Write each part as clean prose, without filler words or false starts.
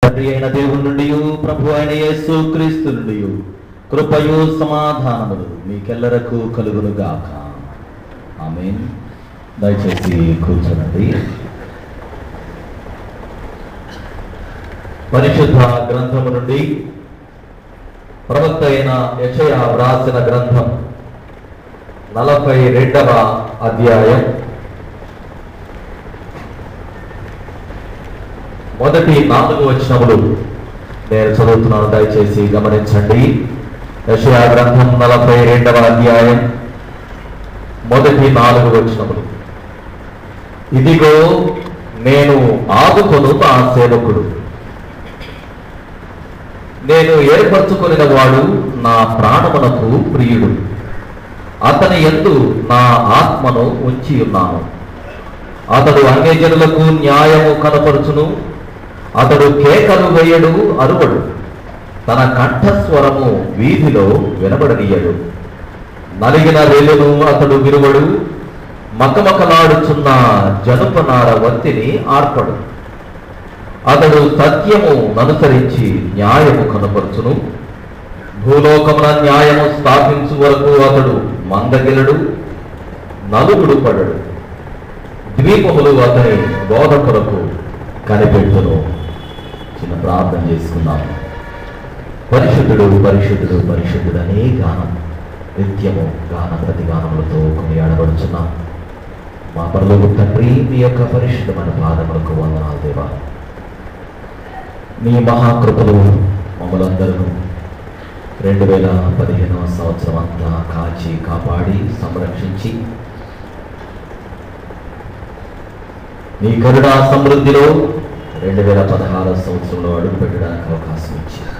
తండ్రి అయిన దేవుని నుండి ప్రభు అయిన యేసు క్రీస్తు నుండి కృపయు సమాధానములు మీకెల్లరకు కలుగును గాక. ఆమేన్. దయచేసి కూర్చోనండి. పరిశుద్ధ గ్రంథము నుండి ప్రవక్త అయిన యెషయా వ్రాసిన గ్రంథం 42వ అధ్యాయం మొదటి 4 వచనములు నేను చదువుతున్నాను, దయచేసి గమనించండి. యెషయా గ్రంథం 42వ అధ్యాయం మొదటి 4 వచనములు. ఇదిగో నేను ఆదుకొను నా సేవకుడు, నేను ఏర్పరచుకొనిన వాడు నా ప్రాణమునకు ప్రియుడు, అతని యందు నా ఆత్మను ఉంచి ఉన్నాను. అతడు అన్యజనులకు న్యాయము కనపరుచును, అతడు కేకలు వేయడు, అరువడు, తన కంఠస్వరము వీధిలో వినబడనీయడు. నలిగిన వేలును అతడు విరువడు, మకమకలాడుచున్న జనుపనార వత్తిని ఆర్పడు. అతడు సత్యము అనుసరించి న్యాయము కనపరుచును, భూలోకమున న్యాయము స్థాపించు వరకు అతడు మందగిలడు, నలుగుడు పడడు. ద్వీపములు అతని బోధ కొరకు కనిపెట్టును. చిన్న ప్రార్థన చేసుకున్నాము. పరిశుద్ధుడు పరిశుద్ధుడు పరిశుద్ధుడు అనే గానం నిత్యము గాన ప్రతిగానములతో కొనియాడబడుచున్నాం. మా పరలోక తండ్రి, మీ యొక్క పరిశుద్ధమైన పాదములకు వందనాలు దేవా. మీ మహాకృపలు మమ్మలందరూ 2015వ సంవత్సరం అంతా కాచి కాపాడి సంరక్షించి మీ కరుణా సమృద్ధిలో 2016వ సంవత్సరంలో అడుగు పెట్టడానికి అవకాశం ఇచ్చారు.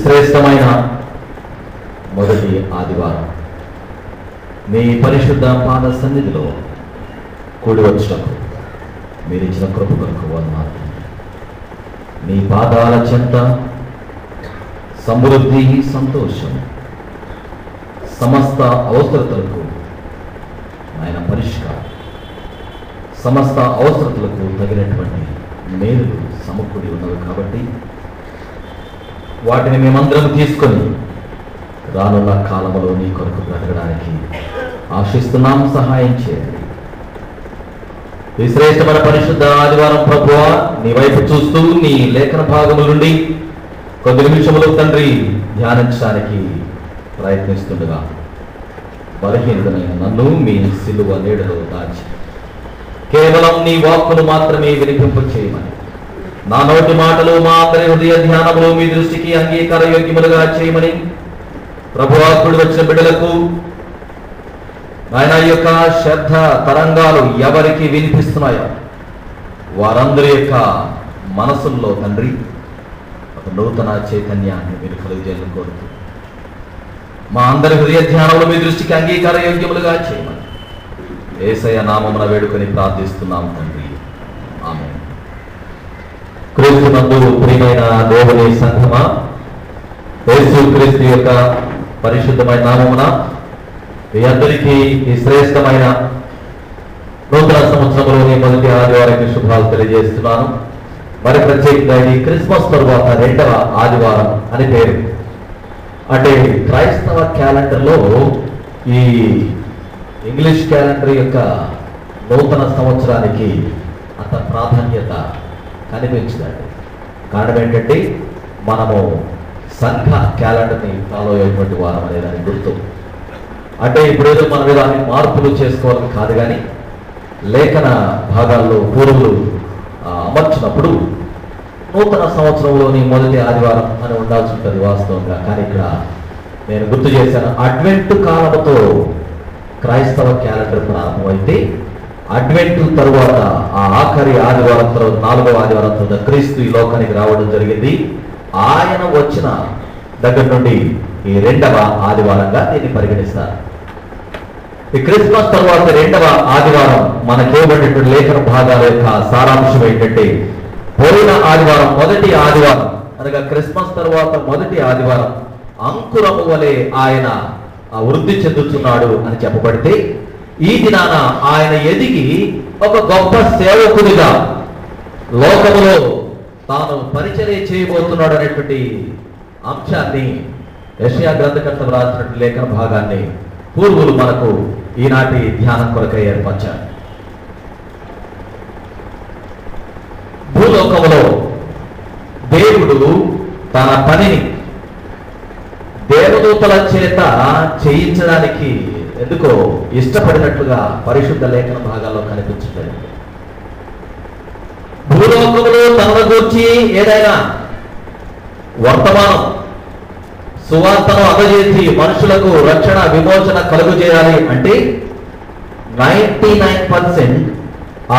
శ్రేష్టమైన మొదటి ఆదివారం మీ పరిశుద్ధ పాద సన్నిధిలో కూడి వచ్చినప్పుడు మీరు ఇచ్చిన కృప కొరకు వందనాలు. మీ పాదాల చెంత సమృద్ధి, సంతోషం, సమస్త అవసరతలకు ఆయన పరిష్కారం, సమస్త అవసరతలకు తగినటువంటి మేలులు సమకూడి ఉన్నవి కాబట్టి వాటిని మేమందరం తీసుకొని రానున్న కాలంలో నీ కొరకు బ్రతకడానికి ఆశిస్తున్నాం. సహాయం చేయండి. ఈ శ్రేష్టమైన పరిశుద్ధ ఆదివారం ప్రభువా, నీ వైపు చూస్తూ నీ లేఖన భాగముల నుండి కొద్ది నిమిషములు తండ్రి ధ్యానించడానికి ప్రయత్నిస్తుండగా బలహీనుడైన నన్ను మీ సిలువ నీడలో దాచి కేవలం నీ వాక్కును మాత్రమే వినిపింప చేయమని, నా నోటి మాటలు మా అందరి హృదయ ధ్యానములు మీ దృష్టికి అంగీకార యోగ్యములుగా చేయమని ప్రభువా, కూడి వచ్చిన బిడ్డలకు ఆయన యొక్క శ్రద్ధ తరంగాలు ఎవరికి వినిపిస్తున్నాయో వారందరి యొక్క మనసుల్లో తండ్రి ఒక నూతన చైతన్యాన్ని మీరు కలుగజేయాలని కోరుతూ మా అందరి హృదయ ధ్యానములు మీ దృష్టికి అంగీకార యోగ్యములుగా చేయమని యేసయ్య నామమున వేడుకొని ప్రార్థిస్తున్నాం తండ్రి. ఆమేన్. క్రీస్తునందు ప్రియమైన దేవుని సంఘమా, యేసు క్రీస్తు యొక్క పరిశుద్ధమైన నామమున మీ అందరికీ ఈ శ్రేష్టమైన నూతన సంవత్సరంలోని మొదటి ఆదివారానికి శుభాలు తెలియజేస్తున్నాను. మరి ప్రత్యేకంగా ఇది క్రిస్మస్ తరువాత 2వ ఆదివారం అని పేరు. అంటే క్రైస్తవ క్యాలెండర్లో ఈ ఇంగ్లీష్ క్యాలెండర్ యొక్క నూతన సంవత్సరానికి అంత ప్రాధాన్యత కనిపించదండి. కారణం ఏంటంటే మనము సంఘ క్యాలెండర్ని ఫాలో అయ్యేటువంటి వారం అనేదానికి గుర్తు. అంటే ఇప్పుడేదో మనం దాన్ని మార్పులు చేసుకోవాలని కాదు, కానీ లేఖన భాగాల్లో పూర్వులు అమర్చినప్పుడు నూతన సంవత్సరంలోని మొదటి ఆదివారం అని ఉండాల్సి ఉంటుంది వాస్తవంగా. కానీ ఇక్కడ నేను గుర్తు చేశాను, అడ్వెంట్ కాలంతో క్రైస్తవ క్యాలెండర్ ప్రారంభమైతే అడ్వెంట్ తరువాత ఆ ఆఖరి ఆదివారం తర్వాత 4వ ఆదివారం తర్వాత క్రీస్తు ఈ లోకానికి రావడం జరిగింది. ఆయన వచ్చిన దగ్గర నుండి ఈ 2వ ఆదివారంగా దీన్ని పరిగణిస్తారు. ఈ క్రిస్మస్ తర్వాత 2వ ఆదివారం మనకేబడినటువంటి లేఖన భాగాల యొక్క సారాంశం ఏంటంటే, పోయిన ఆదివారం మొదటి ఆదివారం అనగా క్రిస్మస్ తర్వాత మొదటి ఆదివారం అంకురము వలె ఆయన వృద్ధి చెందుతున్నాడు అని చెప్పబడితే, ఈ దినాన ఆయన ఎదిగి ఒక గొప్ప సేవకుడిగా లోకములో తాను పరిచర్య చేయబోతున్నాడు అనేటువంటి అంశాన్ని యెషయా గ్రంథకర్త రాసినటువంటి లేఖన భాగాన్ని పూర్వులు మనకు ఈనాటి ధ్యానం కొరకై ఏర్పరిచారు. భూలోకంలో దేవుడు తన పనిని దేవదూతల చేత చేయించడానికి ఎందుకో ఇష్టపడినట్లుగా పరిశుద్ధ లేఖన భాగాల్లో కనిపించలేదు. భూలోకంలో తనను గూర్చి ఏదైనా వర్తమానం సువార్తను అందజేసి మనుషులకు రక్షణ విమోచన కలుగు చేయాలి అంటే 99%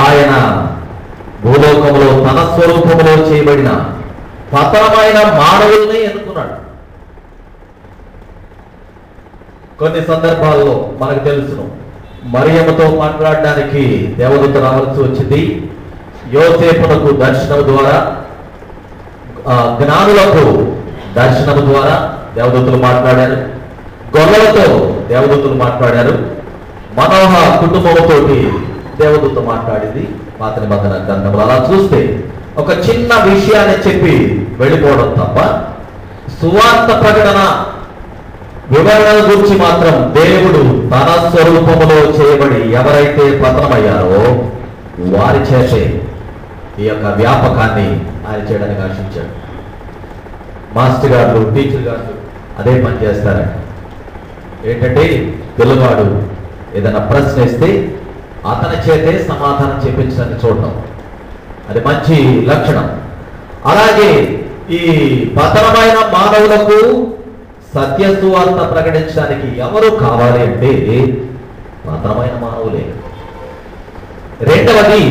ఆయన భూలోకంలో తన స్వరూపంలో చేయబడిన పతనమైన మానవుల్ని ఎన్నుకున్నాడు. కొన్ని సందర్భాల్లో మనకు తెలుసును, మరియమ్మతో మాట్లాడడానికి దేవదూత రావాల్సి వచ్చింది. యోసేపునకు దర్శనం ద్వారా, జ్ఞానులకు దర్శనం ద్వారా దేవదూతలు మాట్లాడారు. గొర్రెలతో దేవదూతలు మాట్లాడారు. మనోహ కుటుంబంతో దేవదూత మాట్లాడింది పాత నిబంధన గ్రంథంలో. అలా చూస్తే ఒక చిన్న విషయాన్ని చెప్పి వెళ్ళిపోవడం తప్ప సువార్త ప్రకటన వివరణ గురించి మాత్రం దేవుడు తన స్వరూపములో చేయబడి ఎవరైతే పతనమయ్యారో వారి చేసే ఈ యొక్క వ్యాపకాన్ని ఆయన చేయడానికి ఆశించాడు. మాస్టర్ గారు, టీచర్ గారు అదే పని చేస్తారంట. ఏంటంటే పిల్లవాడు ఏదైనా ప్రశ్న ఇస్తే అతని చేతే సమాధానం చెప్పించడానికి చూడటం, అది మంచి లక్షణం. అలాగే ఈ పతనమైన మానవులకు సత్య సువార్త ప్రకటించడానికి ఎవరు కావాలి అంటే పతనమైన మానవులే. రెండవది,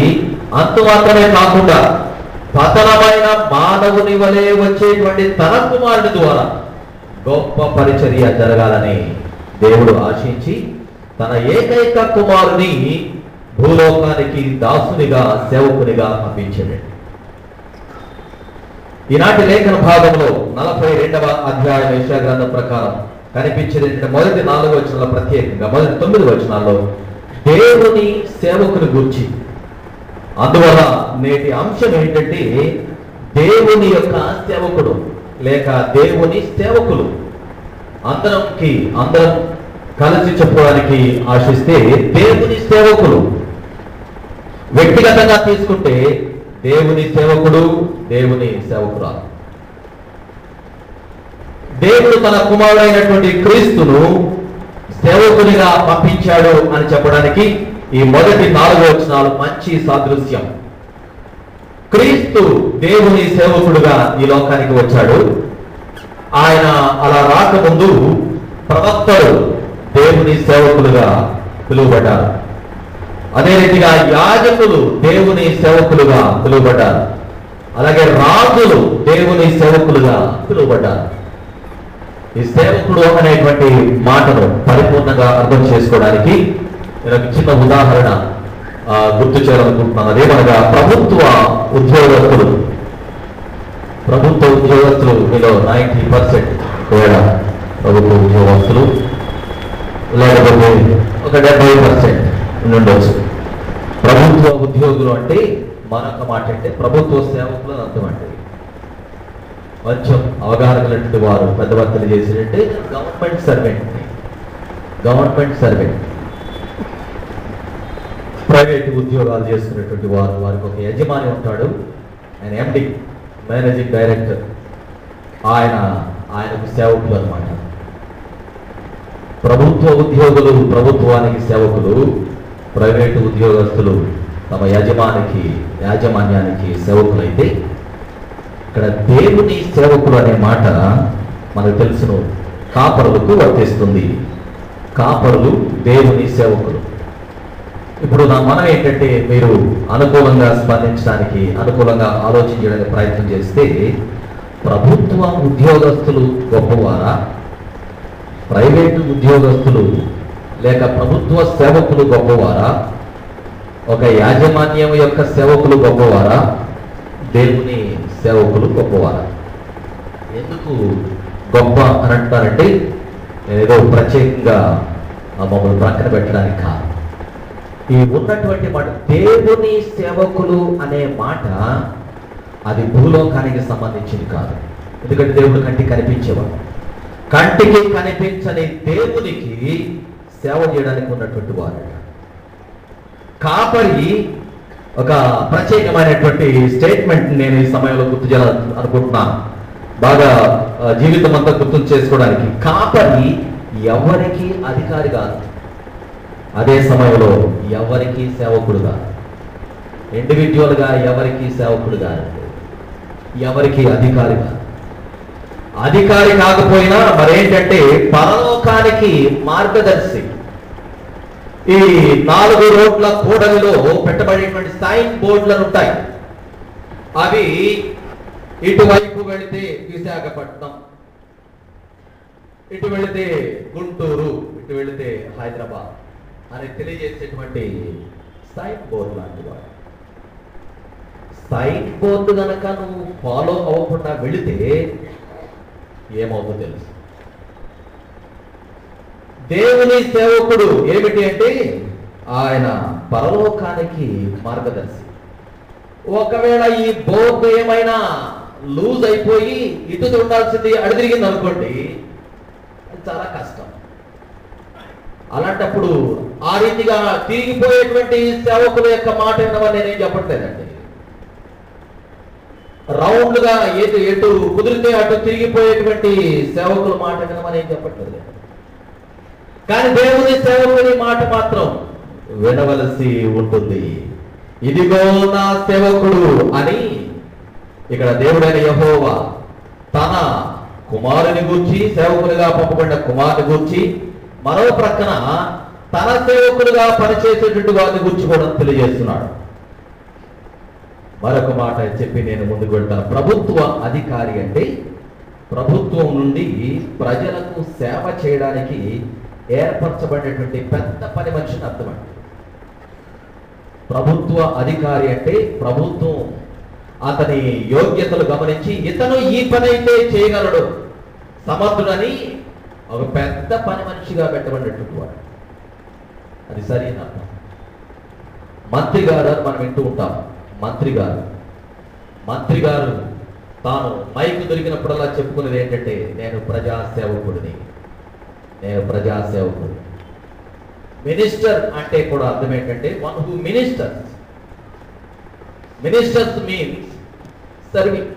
అంతు మాత్రమే కాకుండా పతనమైన మానవుని వలె వచ్చేటువంటి తన కుమారుడి ద్వారా గొప్ప పరిచర్య జరగాలని దేవుడు ఆశించి తన ఏకైక కుమారుని భూలోకానికి దాసునిగా సేవకునిగా పంపించాడు. ఈనాటి లేఖన భాగంలో 42వ అధ్యాయం యెషయా గ్రంథం ప్రకారం కనిపించేది మొదటి 4 వచనాల్లో, ప్రత్యేకంగా మొదటి 9 వచనాల్లో దేవుని సేవకుని గురించి. అందువల్ల నేటి అంశం ఏంటంటే దేవుని యొక్క సేవకుడు లేక దేవుని సేవకులు. అందరం కలిసి చెప్పడానికి ఆశిస్తే దేవుని సేవకులు. వ్యక్తిగతంగా తీసుకుంటే దేవుని సేవకుడు, దేవుని సేవకురాలు. దేవుడు తన కుమారుడైనటువంటి క్రీస్తును సేవకునిగా పంపించాడు అని చెప్పడానికి ఈ మొదటి 4 వచనాలు మంచి సాదృశ్యం. క్రీస్తు దేవుని సేవకుడుగా ఈ లోకానికి వచ్చాడు. ఆయన అలా రాకముందు ప్రవక్తలు దేవుని సేవకులుగా పిలువబడ్డారు. అదే రీతిగా యాజకులు దేవుని సేవకులుగా పిలువబడ్డారు. అలాగే రాజులు దేవుని సేవకులుగా పిలువబడ్డారు. ఈ సేవకుడు అనేటువంటి మాటను పరిపూర్ణంగా అర్థం చేసుకోవడానికి నేను ఒక చిన్న ఉదాహరణ గుర్తు చేయాలనుకుంటున్నాను. అదేమనగా ప్రభుత్వ ఉద్యోగస్తులు మీలో 90% ఒకవేళ ప్రభుత్వ ఉద్యోగస్తులు లేకపోతే ఒక 70% ఉండొచ్చు. ప్రభుత్వ ఉద్యోగులు అంటే మరొక మాట అంటే ప్రభుత్వ సేవకులు అర్థం అంటే కొంచెం అవగాహన కలిగినటువంటి వారు పెద్దవారు తెలియజేసినట్టే గవర్నమెంట్ సర్వెంట్ ప్రైవేట్ ఉద్యోగాలు చేసుకునేటువంటి వారు, వారికి ఒక యజమాని ఉంటాడు. ఆయన ఎండి, మేనేజింగ్ డైరెక్టర్. ఆయనకు సేవకులు అన్నమాట. ప్రభుత్వ ఉద్యోగులు ప్రభుత్వానికి సేవకులు, ప్రైవేటు ఉద్యోగస్తులు తమ యాజమాన్యానికి సేవకులైతే ఇక్కడ దేవుని సేవకులు అనే మాట మనకు తెలుసును కాపరులకు వర్తిస్తుంది. కాపరులు దేవుని సేవకులు. ఇప్పుడు నా మనం ఏంటంటే మీరు అనుకూలంగా స్పందించడానికి, అనుకూలంగా ఆలోచించడానికి ప్రయత్నం చేస్తే ప్రభుత్వ ఉద్యోగస్తులు గొప్పవారా, ప్రైవేటు ఉద్యోగస్తులు లేక ప్రభుత్వ సేవకులు గొప్పవారా, ఒక యాజమాన్యం యొక్క సేవకులు గొప్పవారా, దేవుని సేవకులు గొప్పవారా? ఎందుకు గొప్ప అని అంటారంటే ఏదో ప్రత్యేకంగా మమ్మల్ని ప్రక్కన పెట్టడానికి కాదు. ఈ ఉన్నటువంటి మాట దేవుని సేవకులు అనే మాట అది భూలోకానికి సంబంధించింది కాదు. ఎందుకంటే దేవుడు కంటికి కనిపించేవాడు. కంటికి కనిపించని దేవునికి సేవ చేయడానికి ఉన్నటువంటి వారు. కాపరి ఒక ప్రత్యేకమైనటువంటి స్టేట్మెంట్ నేను ఈ సమయంలో గుర్తు చేయాలనుకుంటున్నాను, బాగా జీవితం అంతా గుర్తు చేసుకోవడానికి. కాపరి ఎవరికి అధికారి కాదు, అదే సమయంలో ఎవరికి సేవకుడు కాదు. ఇండివిజువల్గా ఎవరికి సేవకుడు కాదు, ఎవరికి అధికారి కాదు. అధికారి కాకపోయినా మరేంటంటే పరలోకానికి మార్గదర్శి. ఈ 4 రోడ్ల కూడలిలో పెట్టబడేటువంటి సైన్ బోర్డులను ఉంటాయి. అవి ఇటువైపు వెళితే విశాఖపట్నం, ఇటు వెళితే గుంటూరు, ఇటు వెళితే హైదరాబాద్ అని తెలియజేసేటువంటి సైన్ బోర్డు లాంటి వాడు. సైన్ బోర్డు కనుక నువ్వు ఫాలో అవ్వకుండా వెళితే ఏమవుతుందో తెలుసు. దేవుని సేవకుడు ఏమిటి అంటే ఆయన పరలోకానికి మార్గదర్శి. ఒకవేళ ఈ బోర్డు ఏమైనా లూజ్ అయిపోయి ఇటు ఉండాల్సింది అడి తిరిగింది అనుకోండి, అది చాలా కష్టం. అలాంటప్పుడు ఆ రీతిగా తిరిగిపోయేటువంటి సేవకుల యొక్క మాట వినమని నేనేం చెప్పట్లేదండి. రౌండ్గా ఎటు కుదిరితే అటు తిరిగిపోయేటువంటి సేవకుల మాట వినమని ఏం చెప్పట్లేదు. కానీ దేవుని సేవకుని మాట మాత్రం వినవలసి ఉంటుంది. ఇదిగో నా సేవకుడు అని ఇక్కడ దేవుడైన యెహోవా తన కుమారుని గూర్చి, సేవకులుగా పంపబడిన కుమారుని గూర్చి, మరో ప్రక్కన తన సేవకులుగా పనిచేసేటువంటి వారిని గూర్చి కూడా తెలియజేస్తున్నాడు. మరొక మాట చెప్పి నేను ముందుకు వెళ్తాను. ప్రభుత్వ అధికారి అంటే ప్రభుత్వం నుండి ప్రజలకు సేవ చేయడానికి ఏర్పరచబడినటువంటి పెద్ద పని మనిషిని అర్థమండి. ప్రభుత్వ అధికారి అంటే ప్రభుత్వం అతని యోగ్యతలు గమనించి ఇతను ఈ పని అయితే చేయగలడు, సమర్థుడని ఒక పెద్ద పని మనిషిగా పెట్టబడినటువంటి వాడు. అది సరైన అర్థం. మంత్రి గారు అని మనం వింటూ ఉంటాం. మంత్రి గారు తాను మైకు దొరికినప్పుడల్లా చెప్పుకునేది ఏంటంటే నేను ప్రజాసేవకుడిని. మినిస్టర్ అంటే కూడా అర్థం ఏంటంటే one who ministers means serving.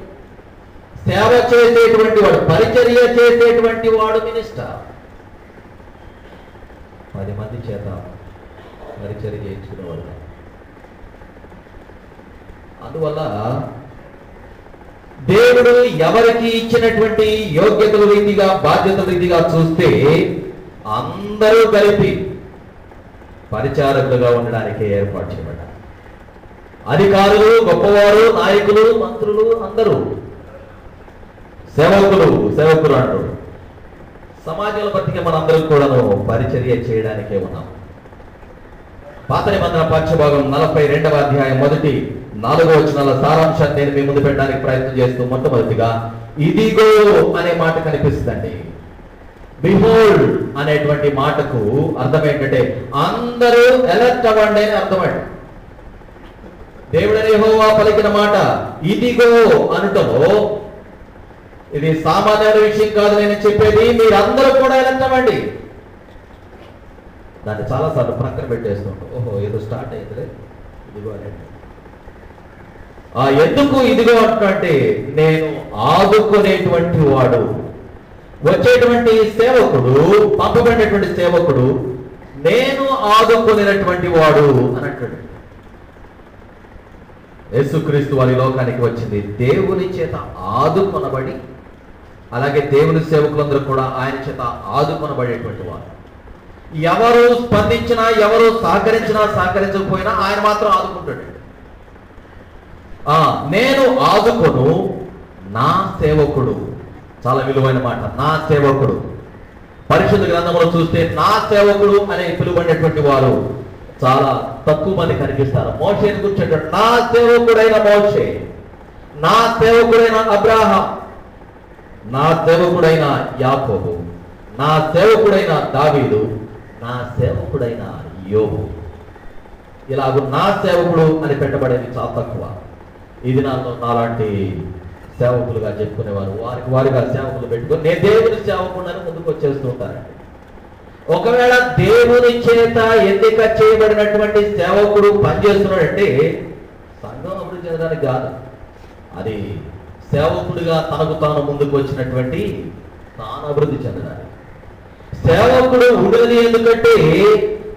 సేవ చేసేటువంటి వాడు, పరిచర్య చేసేటువంటి వాడు మినిస్టర్. 10 మంది చేత పరిచర్య చేయించుకునేవాడు. అందువల్ల దేవుడు ఎవరికి ఇచ్చినటువంటి యోగ్యతల రీతిగా, బాధ్యతల రీతిగా చూస్తే అందరూ కలిపి పరిచారకులుగా ఉండడానికి ఏర్పాటు చేయబడ్డారు. అధికారులు, గొప్పవారు, నాయకులు, మంత్రులు అందరూ సేవకులు అంటారు. సమాజంలో బతికే మనందరూ కూడాను పరిచర్య చేయడానికే ఉన్నాం. పాత నిబంధన పాఠ్యభాగం 42వ అధ్యాయం 4వ వచనాల సారాంశాన్ని నేను మీ ముందు పెట్టడానికి ప్రయత్నం చేస్తూ మొట్టమొదటిగా ఇదిగో అనే మాట కనిపిస్తుందండి. బిహోల్డ్ అనేటువంటి మాటకు అర్థం ఏంటంటే అందరూ ఎలర్ట్ అవ్వండి అని అర్థమండి. దేవుడైన యెహోవా పలికిన మాట ఇదిగో అనటంలో ఇది సామాన్యమైన విషయం కాదు. నేను చెప్పేది మీరందరూ కూడా ఎలర్ట్ అవ్వండి. దాన్ని చాలాసార్లు ప్రక్కన పెట్టేస్తుంటాం. ఓహో ఏదో స్టార్ట్ అయిందిలే ఇదిగో అని. ఎందుకు ఇదిగో అంటే నేను ఆదుకునేటువంటి వాడు, వచ్చేటువంటి సేవకుడు, పంపబడినటువంటి సేవకుడు నేను ఆదుకునేటువంటి వాడు అన్నట్టు. యేసుక్రీస్తు వారి లోకానికి వచ్చింది దేవుని చేత ఆదుకొనబడి, అలాగే దేవుని సేవకులందరూ కూడా ఆయన చేత ఆదుకొనబడేటువంటి వారు. ఎవరు స్పందించినా, ఎవరు సహకరించినా సహకరించకపోయినా ఆయన మాత్రం ఆదుకుంటాడు. నేను ఆదుకొను నా సేవకుడు. చాలా విలువైన మాట, నా సేవకుడు. పరిశుద్ధ గ్రంథంలో చూస్తే నా సేవకుడు అనే పిలువబడినటువంటి వారు చాలా తక్కువ మంది కనిపిస్తారు. మోషేని కూర్చుంటాడు, నా సేవకుడైన మోషే, నా సేవకుడైన అబ్రాహాం, నా సేవకుడైన యాకోబు, నా సేవకుడైన దావీదు, నా సేవకుడైన యోబు. ఇలాగ నా సేవకుడు అని పెట్టబడేది చాలా తక్కువ. ఈ దినాల్లో నాలాంటి సేవకులుగా చెప్పుకునేవారు వారికి వారిగా సేవకులు పెట్టుకొని నేను దేవుని సేవకుడని ముందుకు వచ్చేస్తూ ఉంటారండి. ఒకవేళ దేవుని చేత ఎన్నిక చేయబడినటువంటి సేవకుడు పనిచేస్తున్నాడంటే సంఘం అభివృద్ధి చెందడానికి కాదు, అది సేవకుడిగా తనకు తాను ముందుకు వచ్చినటువంటి తాను అభివృద్ధి చెందడానికి. సేవకుడు ఉండేది ఎందుకంటే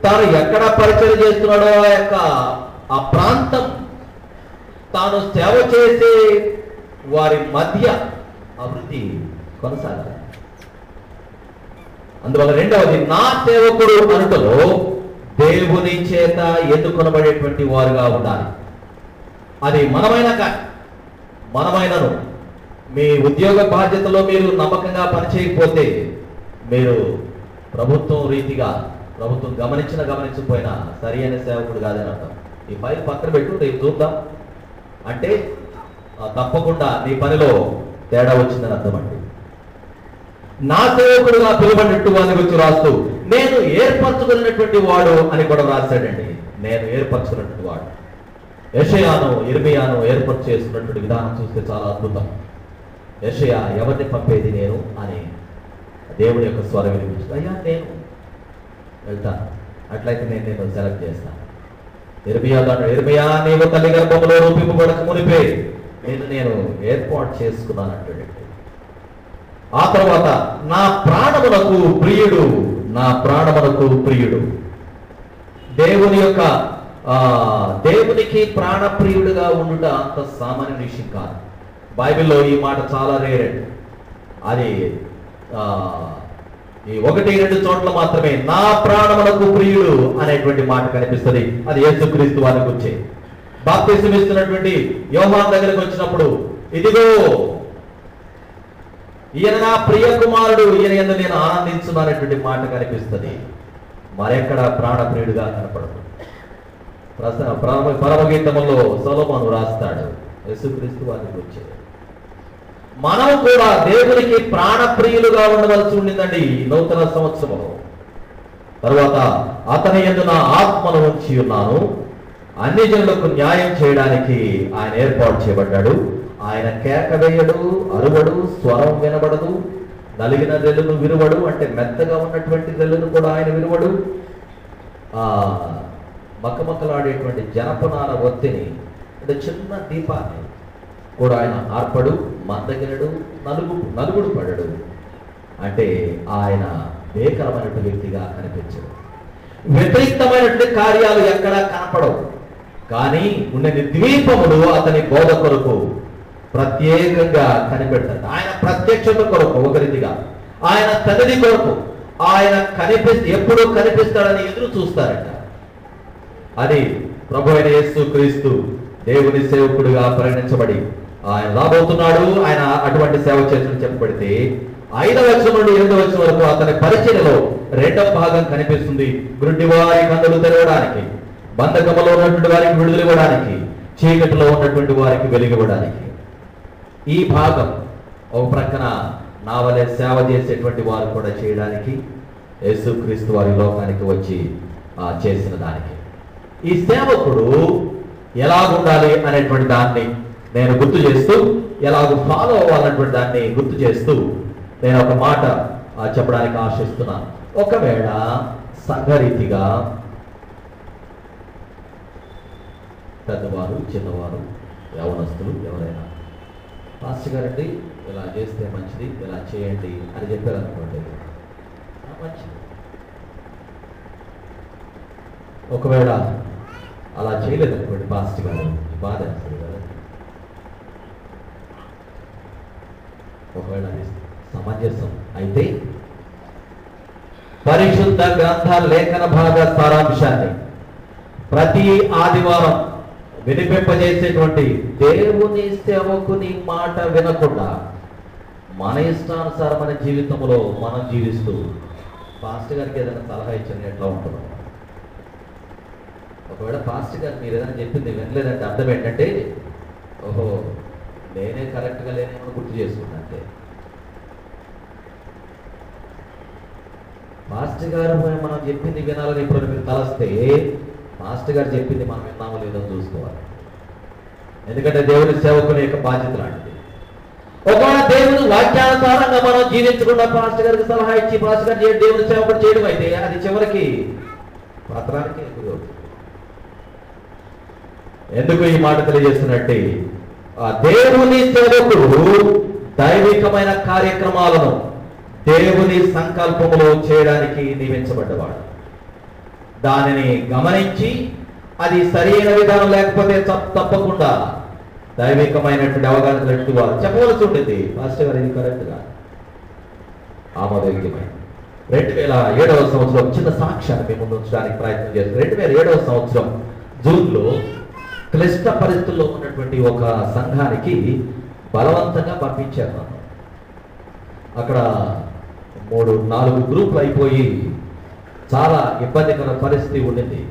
తాను ఎక్కడ పరిచయం చేస్తున్నాడో ఆ ప్రాంతం తాను సేవ చేసే వారి మధ్య అభివృద్ధి కొనసాగాలి. అందువల్ల రెండవది, నా సేవకుడు అనుటలో దేవుని చేత ఎన్నుకొనబడేటువంటి వారుగా ఉండాలి. అది మనమైనను మీ ఉద్యోగ బాధ్యతలో మీరు నమ్మకంగా పనిచేయకపోతే మీరు ప్రభుత్వం గమనించకపోయినా సరి అయిన సేవకుడు కాదని అర్థం. ఈ ఫైల్ పక్కన పెట్టు, రేపు చూద్దాం అంటే తప్పకుండా నీ పనిలో తేడా వచ్చిందని అర్థం అండి. నా సేవకుడుగా పిలువబడినట్టు వారి గురించి రాస్తూ నేను ఏర్పరచుకున్నటువంటి వాడు అని కూడా రాశాడండి. నేను ఏర్పరచుకున్నటువంటి వాడు. యెషయాను ఇర్మీయాను ఏర్పాటు చేసుకున్నటువంటి విధానం చూస్తే చాలా అద్భుతం. యెషయా ఎవరిని పంపేది నేను అని దేవుడి యొక్క స్వరం వినిపించింది. అయ్యా నేను వెళ్తాను, అట్లయితే నేను సెలెక్ట్ చేస్తాను. ఇర్మీయా నీవు తల్లి గర్భంలో రూపింపబడక మునిపే నేను ఏర్పాటు చేసుకున్నాను అంటాడు. ఆ తర్వాత నా ప్రాణమునకు ప్రియుడు దేవునికి ప్రాణప్రియుడుగా ఉండుట అంత సామాన్య విషయం కాదు. బైబిల్లో ఈ మాట చాలా రేర్. అది ఈ 1-2 చోట్ల మాత్రమే నా ప్రాణమునకు ప్రియుడు అనేటువంటి మాట కనిపిస్తుంది. అది యేసుక్రీస్తు వారి గురించి. బాప్తిసం ఇస్తున్నటువంటి యోహాను దగ్గరికి వచ్చినప్పుడు ఇదిగో ఈయన నా ప్రియ కుమారుడు, ఈయన యందు నేను ఆనందించున్నానటువంటి మాట కనిపిస్తుంది. మరెక్కడ ప్రాణప్రియుడుగా కనపడదు. పరమగీతములో సొలొమోను రాస్తాడు యేసుక్రీస్తు వారికి వచ్చే. మనం కూడా దేవునికి ప్రాణప్రియులుగా ఉండవలసి ఉండిందండి ఈ నూతన సంవత్సరంలో. తర్వాత అతని యందు నా ఆత్మను ఉంచి ఉన్నాను, అన్ని జనులకు న్యాయం చేయడానికి ఆయన ఏర్పాటు చేయబడ్డాడు. ఆయన కేక వేయడు, అరువడు, స్వరం వినబడదు, నలిగిన రెల్లును విరువడు, అంటే మెత్తగా ఉన్నటువంటి రెల్లును కూడా ఆయన విరువడు. మక్కమక్కలాడేటువంటి జనపనార ఒత్తిని అంటే చిన్న దీపాన్ని కూడా ఆయన ఆర్పడు, మందగినడు, నలుగుడు పడడు. అంటే ఆయన భీకరమైనటువంటి వ్యక్తిగా కనిపించడు. వ్యతిరేక్తమైనటువంటి కార్యాలు ఎక్కడా కనపడవు. కానీ ఉన్నది ద్వీపములు అతని బోధ కొరకు ప్రత్యేకంగా కనిపెడతాడు. ఆయన ప్రత్యక్షత కొరకు ఒక రీతిగా, ఆయన సన్నిధి కొరకు ఆయన ఎప్పుడూ కనిపిస్తాడని ఎదురు చూస్తారట. అది ప్రభు అయిన యేసుక్రీస్తు దేవుని సేవకుడిగా పరిగణించబడి ఆయన రాబోతున్నాడు. ఆయన అటువంటి సేవ చేతులు చెప్పబడితే 5వ వచనం నుండి 8వ వచనం వరకు అతని పరిచర్యలో 2వ భాగం కనిపిస్తుంది. గుడ్డివారి కన్నులు తెరవడానికి, బంధకములో ఉన్నటువంటి వారికి విడుదల ఇవ్వడానికి, చీకటిలో ఉన్నటువంటి వారికి వెలిగివ్వడానికి. ఈ భాగం ఒక ప్రక్కన నా వలె సేవ చేసేటువంటి వారు కూడా చేయడానికి యేసుక్రీస్తు వారి లోకానికి వచ్చి చేసిన దానికి. ఈ సేవకుడు ఎలాగుండాలి అనేటువంటి దాన్ని నేను గుర్తు చేస్తూ, ఎలాగ ఫాలో అవ్వాలన్నటువంటి దాన్ని గుర్తు చేస్తూ నేను ఒక మాట చెప్పడానికి ఆశిస్తున్నాను. ఒకవేళ సంఘరీతిగా పెద్దవారు, చిన్నవారు, యవనస్తులు ఎవరైనా పాస్టర్ గారండి ఇలా చేస్తే మంచిది, ఇలా చేయండి అని చెప్పారనుకోండి, మంచిది. ఒకవేళ అలా చేయలేదనుకోండి పాస్టర్ గారు, బాధ వేస్తుంది కదా. ఒకవేళ అది సమంజసం అయితే పరిశుద్ధ గ్రంథ లేఖన భాగ సారాంశాన్ని ప్రతి ఆదివారం వినిపింపజేసేటువంటి దేవుని సేవకుని మాట వినకుండా మన ఇష్టానుసారమైన జీవితంలో మనం జీవిస్తూ పాస్టర్ గారికి ఏదైనా సలహా ఇచ్చింది ఎట్లా ఉంటుందో. ఒకవేళ పాస్టర్ గారు మీరు ఏదైనా చెప్పింది వినలేదంటే అర్థం ఏంటంటే, ఓహో నేనే కరెక్ట్గా లేనేమో గుర్తు చేసుకున్నట్టే. మాస్టర్ గారు మనం చెప్పింది వినాలని ఇప్పుడు మీరు తలస్తే మాస్టర్ గారు చెప్పింది మనం విన్నామో లేదో చూసుకోవాలి. ఎందుకంటే దేవుని సేవకుని యొక్క బాధ్యత లాంటిది. ఒకవేళ దేవుని వాక్యానుసారంగా మనం జీవించకుండా పాస్టర్ గారికి సలహా ఇచ్చి పాస్టర్ గారు దేవుని సేవకుడు చేయడం అయితే అది చివరికి పత్రానికి ఎక్కువ. ఎందుకు ఈ మాట తెలియజేస్తున్నట్టే, దేవుని సేవకుడు దైవికమైన కార్యక్రమాలను దేవుని సంకల్పములో చేయడానికి నియమించబడ్డవాడు. దానిని గమనించి అది సరైన విధానం లేకపోతే తప్పకుండా దైవికమైనటువంటి అవగాహన వారు చెప్పవలసి ఉంటుంది. పాస్టర్ గారు ఇది కరెక్ట్గా ఆమోదయోగ్యమైన 2007వ సంవత్సరం చిన్న సాక్ష్యాన్ని మేము ముందు ఉంచడానికి ప్రయత్నం చేస్తాం. 2007వ సంవత్సరం జూన్లో క్లిష్ట పరిస్థితుల్లో ఉన్నటువంటి ఒక సంఘానికి బలవంతంగా పంపించారు నన్ను. అక్కడ 3-4 గ్రూపులు అయిపోయి చాలా ఇబ్బందికర పరిస్థితి ఉండింది.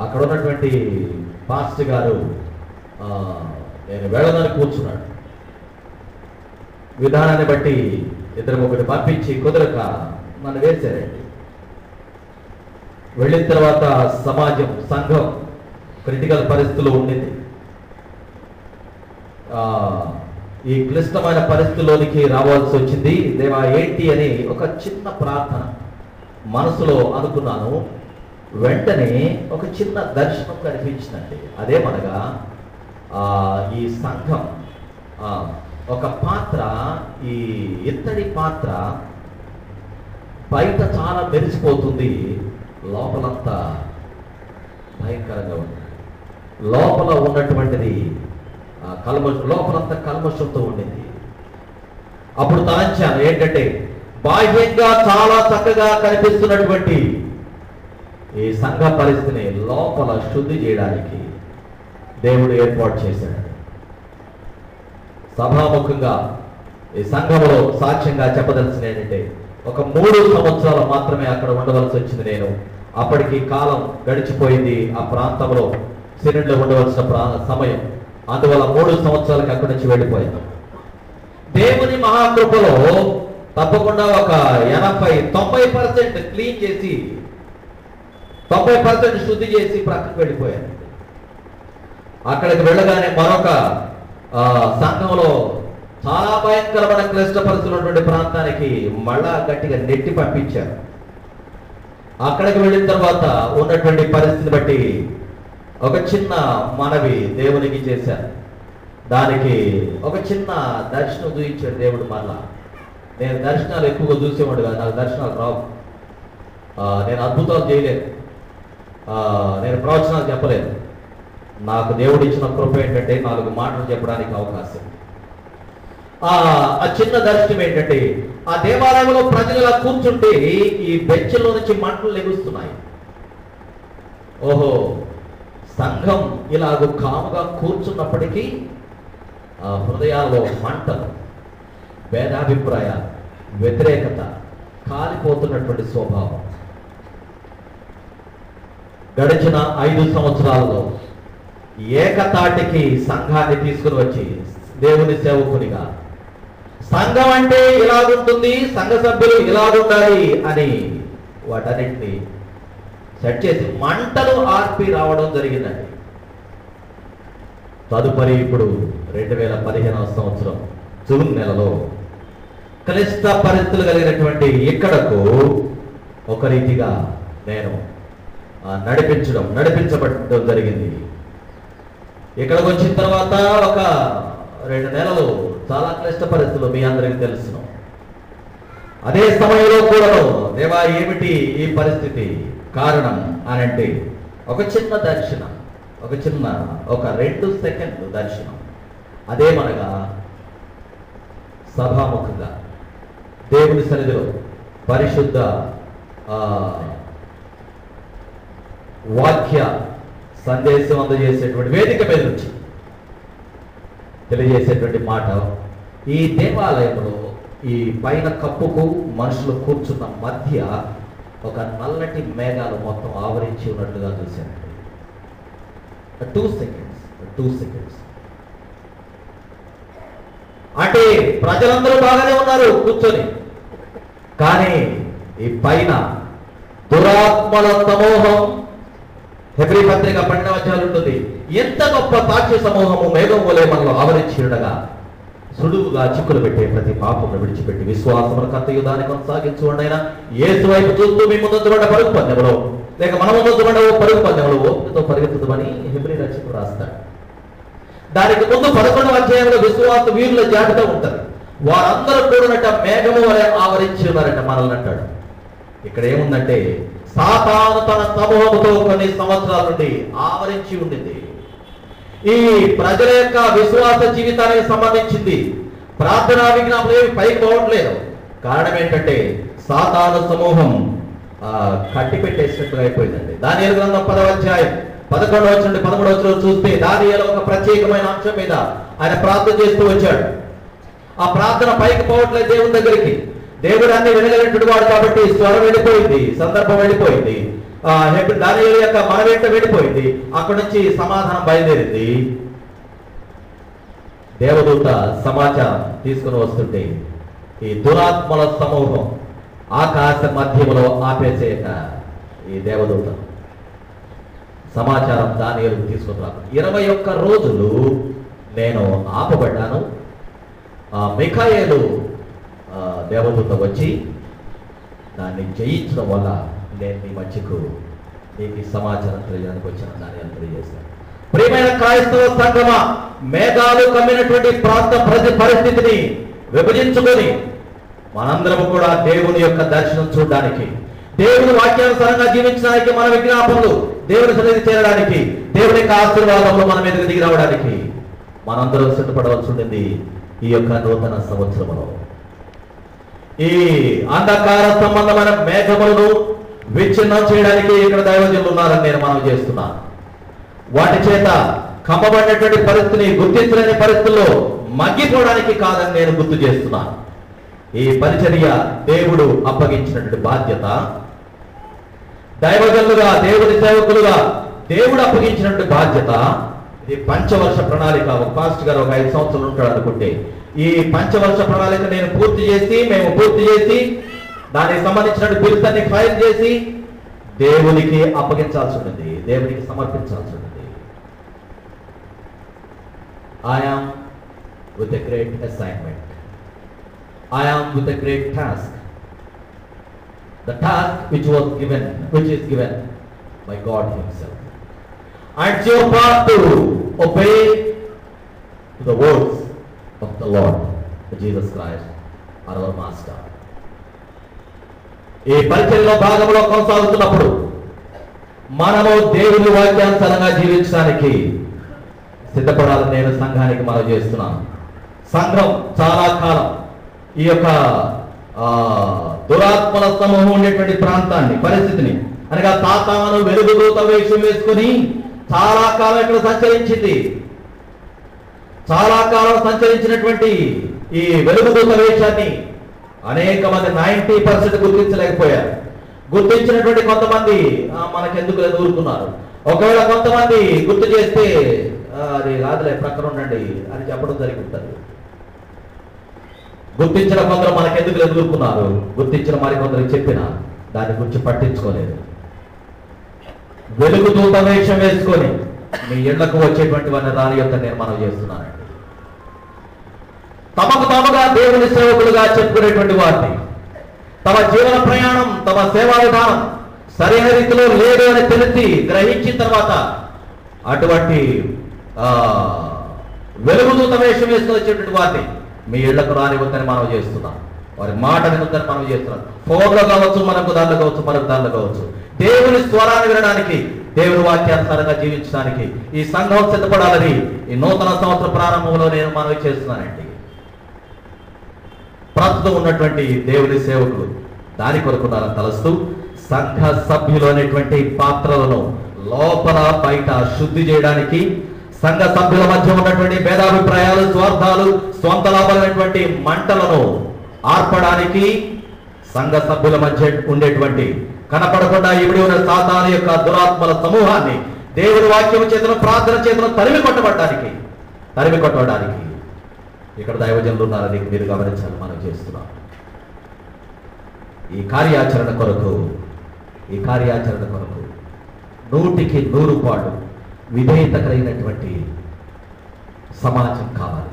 అక్కడ ఉన్నటువంటి పాస్టర్ గారు నేను వెళ్ళడానికి కూర్చున్నాడు. విధానాన్ని బట్టి 2-3 పంపించి కుదరక నన్ను వేశారండి. వెళ్ళిన తర్వాత సమాజం సంఘం క్రిటికల్ పరిస్థితుల్లో ఉండింది. ఈ క్లిష్టమైన పరిస్థితుల్లోనికి రావాల్సి వచ్చింది. దేవా ఏంటి అని ఒక చిన్న ప్రార్థన మనసులో అనుకున్నాను. వెంటనే ఒక చిన్న దర్శనం కనిపించిందండి. అదేమనగా ఈ సంఘం ఒక పాత్ర, ఈ ఇత్తడి పాత్ర బయట చాలా మెరిసిపోతుంది, లోపలంతా భయంకరంగా ఉంది. లోపల ఉన్నటువంటిది లోపలంతా కల్మషంతో ఉండింది. అప్పుడు తలంచాను ఏంటంటే, బాహ్యంగా చాలా చక్కగా కనిపిస్తున్నటువంటి ఈ సంఘ పరిస్థితిని లోపల శుద్ధి చేయడానికి దేవుడు ఏర్పాటు చేశాడు. సభాముఖంగా ఈ సంఘంలో సాక్ష్యంగా చెప్పదలసిన ఏంటంటే, ఒక 3 సంవత్సరాలు మాత్రమే అక్కడ ఉండవలసి వచ్చింది నేను. అప్పటికి కాలం గడిచిపోయింది. ఆ ప్రాంతంలో సిరిడ్లో ఉండవలసిన సమయం. అందువల్ల 3 సంవత్సరాలకి అక్కడి నుంచి వెళ్ళిపోయాను. దేవుని మహాకృపలో తప్పకుండా ఒక 80-90% క్లీన్ చేసి 90% శుద్ధి చేసి ప్రక్కకు వెళ్ళిపోయాను. అక్కడికి వెళ్ళగానే మరొక సంఘంలో చాలా భయంకరమైన క్లిష్ట పరిస్థితులు ఉన్నటువంటి ప్రాంతానికి మళ్ళా గట్టిగా నెట్టి పంపించారు. అక్కడికి వెళ్ళిన తర్వాత ఉన్నటువంటి పరిస్థితిని బట్టి ఒక చిన్న మనవి దేవునికి చేశారు. దానికి ఒక చిన్న దర్శనం చూపించాడు దేవుడు. మళ్ళా నేను దర్శనాలు ఎక్కువగా చూసేవాడు కాదు, నాకు దర్శనాలు రావు. నేను అద్భుతాలు చేయలేదు, నేను ప్రవచనాలు చెప్పలేదు. నాకు దేవుడు ఇచ్చిన కృప ఏంటంటే 4 మాటలు చెప్పడానికి అవకాశం. ఆ చిన్న దర్శనం ఏంటంటే, ఆ దేవాలయంలో ప్రజలు ఇలా కూర్చుంటే ఈ బెంచ్లో నుంచి మంటలు లెగుస్తున్నాయి. ఓహో, సంఘం ఇలాగ కాముగా కూర్చున్నప్పటికీ హృదయాల్లో మంటలు, భేదాభిప్రాయాలు, వ్యతిరేకత, కాలిపోతున్నటువంటి స్వభావం. గడిచిన 5 సంవత్సరాల్లో ఏకతాటికి సంఘాన్ని తీసుకుని వచ్చి దేవుని సేవకునిగా, సంఘం అంటే ఇలాగుంటుంది, సంఘ సభ్యులు ఇలాగుండాలి అని వాటన్నిటిని సెట్ చేసి మంటలు ఆర్పి రావడం జరిగిందండి. తదుపరి ఇప్పుడు 2015వ సంవత్సరం జూన్ నెలలో క్లిష్ట పరిస్థితులు కలిగినటువంటి ఇక్కడకు ఒక రీతిగా నేను నడిపించబడడం జరిగింది. ఇక్కడికి వచ్చిన తర్వాత ఒక 2 నెలలు చాలా క్లిష్ట పరిస్థితులు మీ అందరికీ తెలుసును. అదే సమయంలో కూడా దేవా ఏమిటి ఈ పరిస్థితి కారణం అని అంటే, ఒక చిన్న దర్శనం, ఒక 2 సెకండ్లు దర్శనం. అదేమనగా సభాముఖంగా దేవుని సన్నిధిలో పరిశుద్ధ వాక్య సందేశం అందజేసేటువంటి వేదిక మీద నుంచి తెలియజేసేటువంటి మాట, ఈ దేవాలయంలో ఈ పైన కప్పుకు మనుషులు కూర్చున్న మధ్య ఒక నల్లటి మేఘాలు మొత్తం ఆవరించి ఉన్నట్లుగా చూశానండి. 2 సెకండ్స్. అంటే ప్రజలందరూ బాగానే ఉన్నారు కూర్చొని, కానీ ఈ పైన దురాత్మల సమూహం, హెబ్రీ పత్రిక 12వ అధ్యాయం ఉంటుంది, ఎంత గొప్ప సాక్ష్య సమూహము మేఘం వలె మనలో ఆవరించి ఉండగా సులువుగా చిక్కులు పెట్టే ప్రతి పాపమును విడిచిపెట్టి విశ్వాసమును కర్తయుధాన్ని కొనసాగించుకోండినా యేసు వైపు చూస్తూ మీ ముందుబడ్డ పరుగు పందెములో లేక మన ముందుబడ్డ పరుగు పందెములో ఓపికతో పరిగెత్తుదని హెబ్రీ రచకుడు రాస్తాడు. దానికి ముందు 11వ అధ్యాయంలో విశ్వాస వీరుల జాబితా ఉంటుంది. వారందరూ కూడినట్ట మేఘము వలె ఆవరించి ఉన్నారట మనల్ని అంటాడు. ఇక్కడ ఏముందంటే సాతాను తన సమూహముతో కొన్ని సంవత్సరాల నుండి ఆవరించి ఉండింది. ఈ ప్రజల యొక్క విశ్వాస జీవితానికి సంబంధించింది ప్రార్థనా విజ్ఞాపనలు ఏమి పైకి పోవట్లేదు. కారణం ఏంటంటే సాతాను సమూహం కట్టి పెట్టేసినట్టుగా అయిపోయిందండి. దానియేలు గ్రంథం 10వ అధ్యాయం 11వ వచనం నుండి 13వ వచనం చూస్తే దానియేలు ఒక ప్రత్యేకమైన అంశం మీద ఆయన ప్రార్థన చేస్తూ వచ్చాడు. ఆ ప్రార్థన పైకి పోవట్లేదు దేవుని దగ్గరికి. దేవుడు అన్ని వినగలిగినటువంటి వాడు కాబట్టి స్వరం వెళ్ళిపోయింది, సందర్భం వెళ్ళిపోయింది, దానియేలు యొక్క మన వెంట వెళ్ళిపోయింది. అక్కడి నుంచి సమాధానం బయలుదేరింది. దేవదూత సమాచారం తీసుకుని వస్తుంటే ఈ దురాత్మల సమూహం ఆకాశ మధ్యములో ఆపేసేట ఈ దేవదూత సమాచారం దానియేలుకు తీసుకుని రాదు. 21 రోజులు నేను ఆపబడ్డాను. మిఖాయేలు దేవదూత వచ్చి దాన్ని జయించడం వల్ల నేను మీ మధ్యకు నీకు సమాచారం తెలియడానికి వచ్చాను. దాన్ని తెలియజేస్తాను. ప్రియమైన క్రైస్తవ సంఘమా, మేఘాలు కమ్మినటువంటి ప్రాంత పరిస్థితిని విభజించుకొని మనందరం కూడా దేవుని యొక్క దర్శనం చూడడానికి, దేవుని వాక్యానుసారంగా జీవించడానికి, మన విజ్ఞాపనలు దేవుని సన్నిధి చేరడానికి, దేవుని యొక్క ఆశీర్వాదంలో మన మీదకి దిగి రావడానికి మనందరం సిద్ధపడవలసి ఉండింది. ఈ యొక్క నూతన సంవత్సరంలో ఈ అంధకార సంబంధమైన మేఘములను విచ్ఛిన్నం చేయడానికి ఇక్కడ దైవజనులు ఉన్నారని నేను మనవి చేస్తున్నాను. వాటి చేత కమ్మబడినటువంటి పరిస్థితిని గుర్తించలేని పరిస్థితుల్లో మగ్గిపోవడానికి కాదని నేను గుర్తు చేస్తున్నాను. ఈ పరిచర్య దేవుడు అప్పగించినటువంటి బాధ్యత. దైవజనులుగా, దేవుడి సేవకులుగా దేవుడు అప్పగించినటువంటి బాధ్యత. ఇది పంచవర్ష ప్రణాళిక. ఒక పాస్టర్ గారు ఒక 5 సంవత్సరాలు ఉంటాడు అనుకుంటే ఈ పంచవర్ష ప్రణాళిక మేము పూర్తి చేసి దానికి సంబంధించినటువంటి బిల్స్ అన్ని ఫైల్ చేసి దేవునికి అప్పగించాల్సి ఉంటుంది, దేవునికి సమర్పించాల్సి ఉంటుంది. I am with a great assignment. I am with a great task. The task which is given by God Himself. And it's your part to obey the words of the Lord Jesus Christ, our Master. ఈ పరిచర్యలో భాగంలో కొనసాగుతున్నప్పుడు మనము దేవుని వాక్యానుసారంగా జీవించడానికి సిద్ధపడాలని నేను సంఘానికి మనవి చేస్తున్నాను. సంఘం చాలా కాలం ఈ యొక్క దురాత్మల సమూహం ఉండేటువంటి ప్రాంతాన్ని, పరిస్థితిని అనగా సాతాను వెలుగుదూత వేషం వేసుకుని చాలా కాలం ఇక్కడ సంచరించింది. చాలా కాలం సంచరించినటువంటి ఈ వెలుగుదూత వేషాన్ని అనేక మంది 90% గుర్తించలేకపోయారు. గుర్తించినటువంటి కొంతమంది మనకెందుకు ఊరుకున్నారు. ఒకవేళ కొంతమంది గుర్తు చేస్తే అది రాదులే, ప్రక్కన ఉండండి అని చెప్పడం జరిగి ఉంటుంది. గుర్తించిన కొందరు మనకెందుకు ఎదుర్కొన్నారు, గుర్తించిన మరికొందరు చెప్పినా దాని గురించి పట్టించుకోలేదు. వెలుగుదూత వేషం వేసుకొని మీ ఇళ్లకు వచ్చేటువంటి వారిని రాని యొక్క నేను మనం చేస్తున్నానండి. తమకు తాముగా దేవుని సేవకులుగా చెప్పుకునేటువంటి వారిని తమ జీవన ప్రయాణం, తమ సేవా విధానం సరైన రీతిలో లేదు అని తెలిసి గ్రహించిన తర్వాత అటువంటి వెలుగుదూత వేషం వేసుకొని వచ్చేటువంటి వారిని మీ ఇళ్లకు రానివద్దని మనం చేస్తున్నాం. వారి మాట వినొద్దని మనం చేస్తున్నాం. ఫోన్లో కావచ్చు, మనకు దాంట్లో కావచ్చు, మరొక దాంట్లో కావచ్చు. దేవుని స్వరాన్ని వినడానికి, దేవుని వాక్యానుసారంగా జీవించడానికి ఈ సంఘం సిద్ధపడాలని ఈ నూతన సంవత్సర ప్రారంభంలో నేను మనవి చేస్తున్నానండి. ప్రస్తుతం ఉన్నటువంటి దేవుని సేవకులు దాని కొరకున్నారని తలస్తూ సంఘ సభ్యులు అనేటువంటి పాత్రలను లోపల బయట శుద్ధి చేయడానికి, సంఘ సభ్యుల మధ్య ఉన్నటువంటి భేదాభిప్రాయాలు, స్వార్థాలు, స్వంత లాభాలైనటువంటి మంటలను ఆర్పడానికి, సంఘ సభ్యుల మధ్య ఉండేటువంటి కనపడకుండా ఇవిడి ఉన్న సాతాను యొక్క దురాత్మల సమూహాన్ని దేవుని వాక్యం చేతను, ప్రార్థన చేతను తరిమి కొట్టడానికి ఇక్కడ దైవజనులు ఉన్నారని మీరు గమనించాలని మనం చేస్తున్నాం. ఈ కార్యాచరణ కొరకు 100కి 100 పాటు విధేయత కలిగినటువంటి సమాజం కావాలి.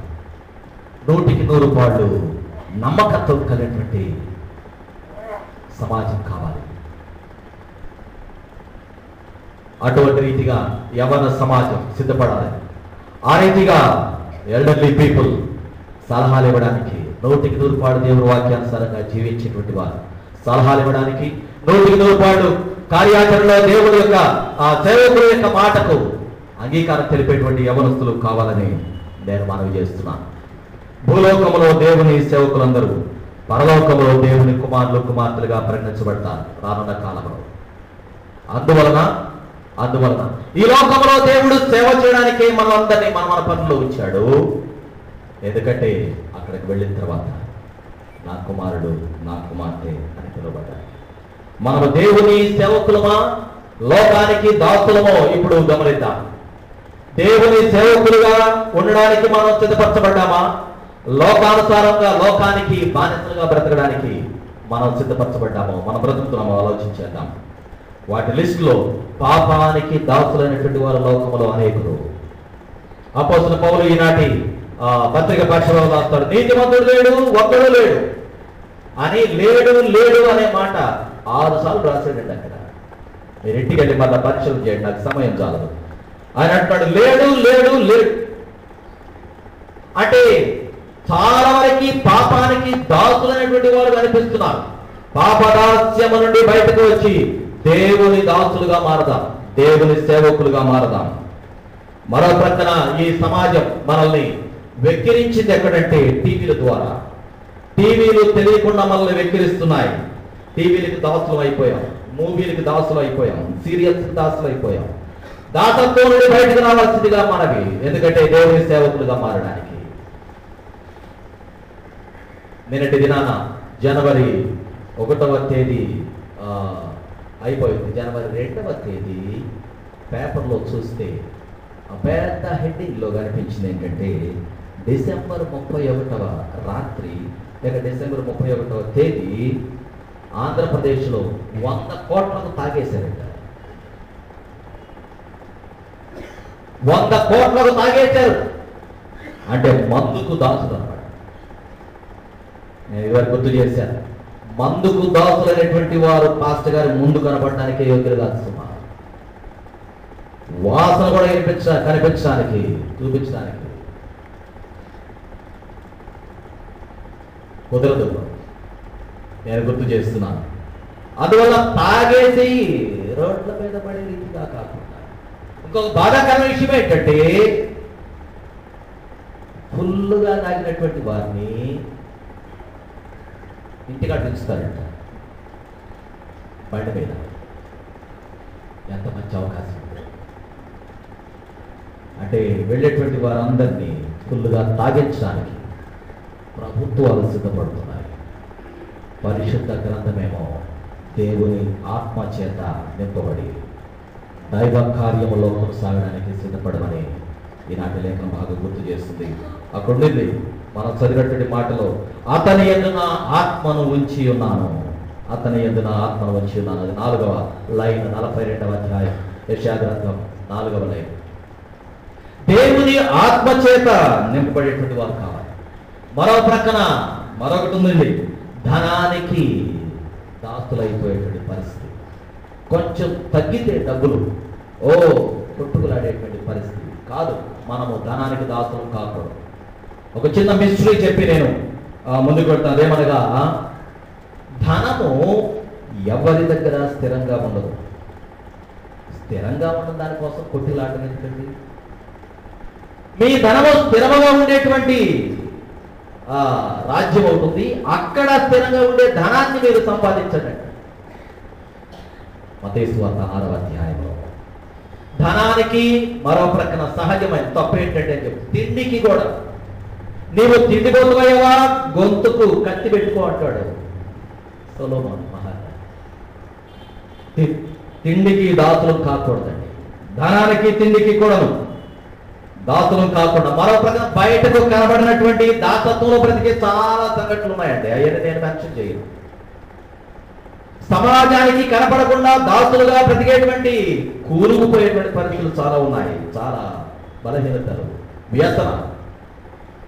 100కి 100 నమ్మకత్వం కలిగినటువంటి సమాజం కావాలి. అటువంటి రీతిగా యవన సమాజం సిద్ధపడాలి. ఆ రీతిగా ఎల్డర్లీ పీపుల్ సలహాలు ఇవ్వడానికి 100కి 100 దేవుని వాక్యానుసారంగా జీవించేటువంటి వారు సలహాలు ఇవ్వడానికి 100కి 100 కార్యాచరణలో దేవుడి యొక్క ఆ సేవకుల యొక్క మాటకు అంగీకారం తెలిపేటువంటి యవనస్తులు కావాలని నేను మనవి చేస్తున్నాను. భూలోకములో దేవుని సేవకులందరూ పరలోకములో దేవుని కుమారులు కుమార్తెలుగా పరిగణించబడతారు రానున్న కాలంలో. అందువలన ఈ లోకంలో దేవుడు సేవ చేయడానికి మనందరినీ మన పనులు ఉంచాడు. ఎందుకంటే అక్కడికి వెళ్ళిన తర్వాత నా కుమారుడు నా కుమార్తె అని పిలువబడ్డాడు. మనము దేవుని సేవకులమా లోకానికి దాసులమో ఇప్పుడు గమనిద్దాం. దేవుని సేవకులుగా ఉండడానికి మనం సిద్ధపరచబడ్డామా? లోకానుసారంగా లోకానికి బానిసలుగా బ్రతకడానికి మనం సిద్ధపరచబడ్డామో, మనం బ్రతుకుతున్నామో ఆలోచించేద్దాం. వాటి లిస్టులో పాపానికి దాసులైనటువంటి వారు లోకంలో అనేకులు. అపోస్తలుడైన పౌలు ఈనాటి పత్రిక భాషలో రాస్తాడు, నీతిమంతుడు లేడు, ఒక్కడు లేడు అని లేడు అనే మాట 6 సార్లు రాశాడండి. అక్కడ మీరు ఇంటికి వెళ్ళి మళ్ళీ పరీక్షలు చేయండి, నాకు సమయం చాలదు. ఆయన అంటాడు లేడు అంటే చాలా వరకు పాపానికి దాసులైనటువంటి వారు కనిపిస్తున్నారు. పాపదాస్యము నుండి బయటకు వచ్చి దేవుని దాసులుగా మారదాం, దేవుని సేవకులుగా మారదాం. మరో ప్రక్కన ఈ సమాజం మనల్ని వెక్కిరించింది ఎక్కడంటే టీవీల ద్వారా. టీవీలు తెలియకుండా మనల్ని వెక్కిరిస్తున్నాయి. టీవీలకు దాసులు అయిపోయాం, మూవీలకు దాసులు అయిపోయాం, సీరియల్స్కి దాసులు అయిపోయాం. దాసత్వం నుండి బయటకు రావాల్సిందిగా మనవి, ఎందుకంటే దేవుని సేవకులుగా మారడానికి. నిన్నటి దినాన జనవరి 1వ తేదీ అయిపోయింది. జనవరి 2వ తేదీ పేపర్లో చూస్తే ఆ పెద్ద హెడ్డింగ్లో కనిపించింది ఏంటంటే డిసెంబర్ 31వ రాత్రి లేక డిసెంబర్ 31వ తేదీ ఆంధ్రప్రదేశ్లో 100 కోట్లకు తాగేశారంట. 100 కోట్లకు తాగేశారు అంటే మందుకు దాసులు అన్నమాట. నేను ఇవాళ గుర్తు చేశాను, మందుకు దాసులైనటువంటి వారు పాస్టర్ గారి ముందు కనపడడానికి యోగ్యులు కాదు సుమా. వాసన కూడా కనిపించడానికి చూపించడానికి కుదరదు. నేను గుర్తు చేస్తున్నాను. అందువల్ల తాగేసి రోడ్ల మీద పడే రీతిగా కాకుండా ఇంకొక బాధాకరమైన విషయం ఏంటంటే ఫుల్లుగా తాగినటువంటి వారిని ఇంటికి అడ్డుస్తారంట బండి మీద. ఎంత మంచి అవకాశం అంటే వెళ్ళేటువంటి వారందరినీ ఫుల్లుగా తాగించడానికి ప్రభుత్వాలు సిద్ధపడుతున్నాయి. పరిశుద్ధ గ్రంథమేమో దేవుని ఆత్మ చేత నింపబడి దైవ కార్యములో కొనసాగడానికి సిద్ధపడమని ఈనాటి లేఖనం బాగా గుర్తు చేస్తుంది. అక్కడుండింది మనం చదివినటువంటి మాటలో, అతని యందు ఆత్మను ఉంచి ఉన్నాను, అతని యందు ఆత్మను ఉంచి ఉన్నాను. అది 4వ లైన్, 42వ అధ్యాయం యెషయా గ్రంథం 4వ లైన్. దేవుని ఆత్మ చేత నింపబడేటువంటి వారు కావాలి. మరో ప్రక్కన మరొకటి ఉంది, ధనానికి దాస్తులైపోయేటువంటి పరిస్థితి. కొంచెం తగ్గితే డబ్బులు కొట్టుకులాడేటువంటి పరిస్థితి కాదు. మనము ధనానికి దాస్తులు కాకూడదు. ఒక చిన్న మిస్టరీ చెప్పి నేను ముందుకు వెళ్తాను. అదేమనగా ధనము ఎవరి దగ్గర స్థిరంగా ఉండదు. స్థిరంగా ఉండడం దానికోసం కొట్టులాడడం ఎందుకండి? మీ ధనము స్థిరముగా ఉండేటువంటి రాజ్యం అవుతుంది. అక్కడ స్థిరంగా ఉండే ధనాన్ని మీరు సంపాదించండి. మత్తయి సువార్త 6వ అధ్యాయంలో ధనానికి మరో ప్రక్కన సహజమైన తప్పు ఏంటంటే తిండికి కూడా, నీవు తిండి గొంతువయ్యవా గొంతుకు కత్తి పెట్టుకో అంటాడు సొలొమోను మహారాజు. తిండికి దాసులు కాకూడదండి. ధనానికి తిండికి కూడాను దాసులు కాకుండా మరో ప్రక్కన బయటకు కనబడినటువంటి దాసత్వంలో బ్రతికే చాలా సంఘటనలు ఉన్నాయండి. అవన్నీ నేను మెన్షన్ చేయను. సమాజానికి కనపడకుండా దాసులుగా బ్రతికేటువంటి కూరుకుపోయేటువంటి పరిస్థితులు చాలా ఉన్నాయి. చాలా బలహీనతలు, వ్యసన,